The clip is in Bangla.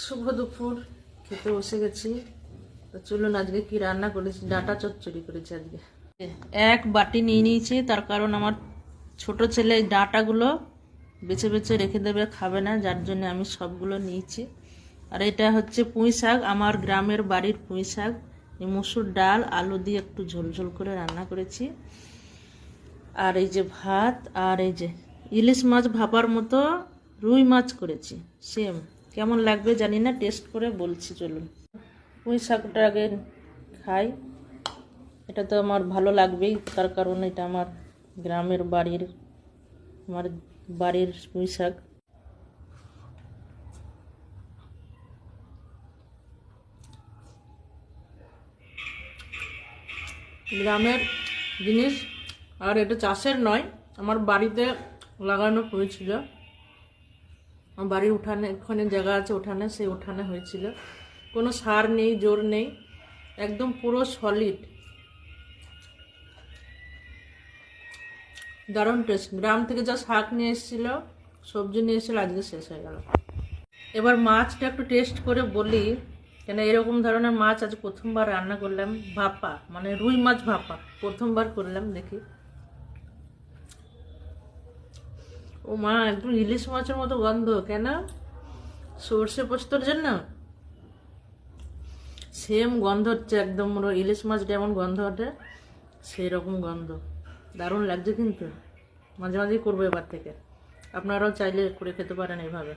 শুভ দুপুর, খেতে বসে গেছি। তো চলুন আজকে কি রান্না করেছি। ডাঁটা চচ্চড়ি করেছি আজকে। এক বাটি নিয়ে নিয়েছি, তার কারণ আমার ছোট ছেলে এই ডাঁটাগুলো বেছে বেছে রেখে দেবে, খাবে না, যার জন্য আমি সবগুলো নিয়েছি। আর এটা হচ্ছে পুঁই শাক, আমার গ্রামের বাড়ির পুঁই শাক। এই মসুর ডাল আলু দিয়ে একটু ঝোল ঝোল করে রান্না করেছি। আর এই যে ভাত, আর এই যে ইলিশ মাছ ভাপার মতো রুই মাছ করেছি। সেম কেমন লাগবে জানি না, টেস্ট করে বলছি। চলুন পুঁই শাকটা আগে খাই। এটা তো আমার ভালো লাগবেই, তার কারণ এটা আমার গ্রামের বাড়ির পুঁই শাক। গ্রামের জিনিস, আর এটা চাষের নয়, আমার বাড়িতে লাগানো হয়েছিল। আমার বাড়ির উঠানে, ওখানে জায়গা আছে উঠানে, সেই উঠানে হয়েছিল। কোনো সার নেই, জোর নেই, একদম পুরো সলিড, দারুণ টেস্ট। গ্রাম থেকে যা শাক নিয়ে এসেছিল, সবজি নিয়ে এসেছিল, আজকে শেষ হয়ে গেল। এবার মাছটা একটু টেস্ট করে বলি, কেন এরকম ধরনের মাছ আজ প্রথমবার রান্না করলাম। ভাপা মানে রুই মাছ ভাপা প্রথমবার করলাম, দেখি। ও মা, একদম ইলিশ মাছের মতো গন্ধ। কেন? সর্ষে পোস্তর জন্য সেম গন্ধ হচ্ছে, একদম ইলিশ মাছ যেমন গন্ধ ওঠে সেই রকম গন্ধ। দারুণ লাগছে কিন্তু। মাঝে মাঝেই করবো এবার থেকে। আপনারাও চাইলে করে খেতে পারেন এইভাবে।